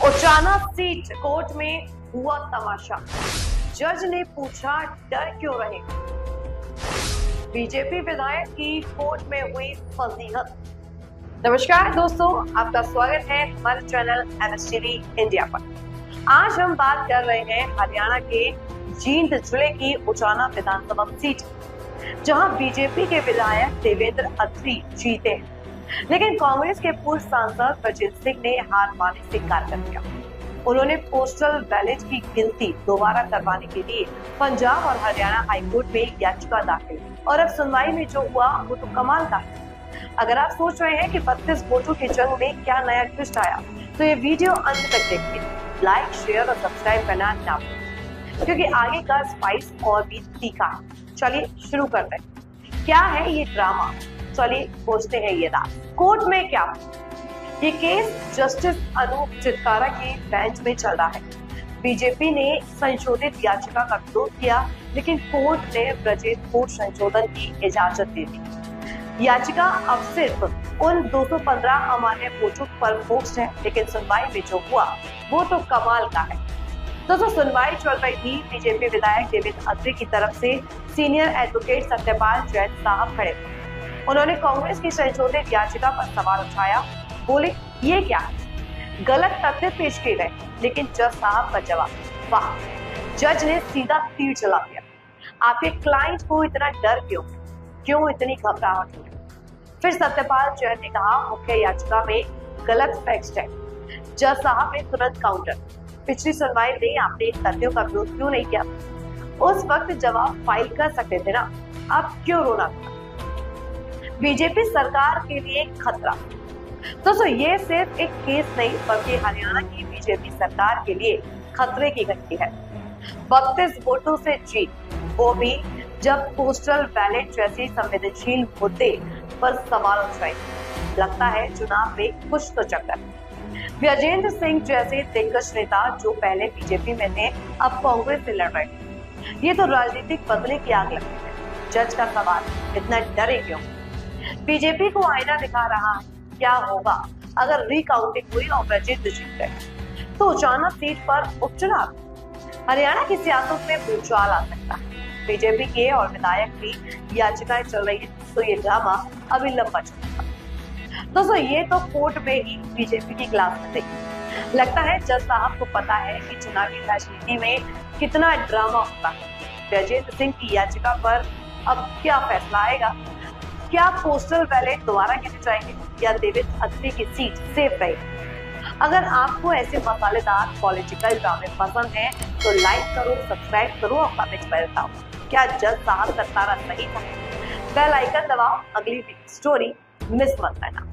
Uchana seat court में हुआ तमाशा। जज ने पूछा डर क्यों रहे। बीजेपी विधायक की कोर्ट में हुई फजीहत। नमस्कार दोस्तों, आपका स्वागत है हमारे चैनल एमएसटीवी इंडिया पर। आज हम बात कर रहे हैं हरियाणा के जींद जिले की उचाना विधानसभा सीट, जहां बीजेपी के विधायक देवेंद्र अत्री जीते हैं, लेकिन कांग्रेस के पूर्व सांसद ब्रजेंद्र सिंह ने हार मानने से इनकार कर दिया। उन्होंने पोस्टल बैलेट की गिनती दोबारा करवाने के लिए पंजाब और हरियाणा हाईकोर्ट में याचिका दाखिल की और अब सुनवाई में जो हुआ वो तो कमाल का है। अगर आप सोच रहे हैं कि 32 वोटों की जंग में क्या नया ट्विस्ट आया, तो ये वीडियो अंत तक देखिए। लाइक, शेयर और सब्सक्राइब करना ना भूलें, क्योंकि आगे का स्पाइस और भी तीखा है। चलिए शुरू करते हैं। क्या है ये ड्रामा? चलिए खोजते हैं ये राज। कोर्ट में क्या? ये केस जस्टिस अनूप चितकारा के बेंच में चल रहा है। बीजेपी ने संशोधित याचिका का विरोध किया, लेकिन कोर्ट ने ब्रजेंद्र को संशोधन की इजाजत दे दी। याचिका अब सिर्फ उन 215 अमान्य वोटों पर फोकस्ड है, लेकिन सुनवाई में जो हुआ वो तो कमाल का है। दोस्तों, सुनवाई चल रही थी। बीजेपी विधायक देवेंद्र अत्री की तरफ से सीनियर एडवोकेट सत्यपाल जैन साहब खड़े थे। उन्होंने कांग्रेस की संशोधित याचिका पर सवाल उठाया। बोले, ये क्या है? गलत तथ्य पेश किए गए, लेकिन जज साहब का जवाब, वाह! जज ने सीधा तीर चला दिया। आपके क्लाइंट को इतना डर क्यों इतनी घबराहट हुई? फिर सत्यपाल जैन ने कहा, मुख्य याचिका में गलत फैक्ट है। जज साहब ने तुरंत काउंटर, पिछली सुनवाई में आपने इन तथ्यों का विरोध क्यों नहीं किया? उस वक्त जवाब फाइल कर सकते थे ना, अब क्यों रोना था? बीजेपी सरकार के लिए खतरा। दोस्तों, ये सिर्फ एक केस नहीं, बल्कि हरियाणा की बीजेपी सरकार के लिए खतरे की घंटी है। 32 वोटों से जीत, वो भी जब पोस्टल बैलेट जैसी संवेदनशील मुद्दे पर सवाल उठाए। लगता है चुनाव में कुछ तो चक्कर। ब्रजेंद्र सिंह जैसे दिग्गज नेता जो पहले बीजेपी में थे, अब कांग्रेस से लड़ रहे। ये तो राजनीतिक बदले की आग लगती है। जज का सवाल, इतना डरे क्यों? बीजेपी को आईना दिखा रहा है। क्या होगा अगर रिकाउंटिंग हुई और ब्रजेंद्र जीत गए? तो उचाना सीट पर उपचुनाव, हरियाणा की सियासत में भूचाल आ सकता है। बीजेपी के और विधायक की याचिकाएं चल रही है, तो ये ड्रामा अभी लंबा चलेगा। दोस्तों, ये तो कोर्ट में ही बीजेपी की क्लास में थी। लगता है जज साहब को पता है कि चुनावी राजनीति में कितना ड्रामा होता है। ब्रजेंद्र सिंह की याचिका पर अब क्या फैसला आएगा? क्या पोस्टल बैलेट दोबारा गिने जाएंगे या देवेंद्र अत्री की सीट सेफ रहेगी? अगर आपको ऐसे मसालेदार पॉलिटिकल ड्रामे पसंद हैं, तो लाइक करो, सब्सक्राइब करो और कमेंट में बताओ, क्या जज साहब का तारा सही था? बेल आइकन दबाओ, अगली स्टोरी मिस मत करना।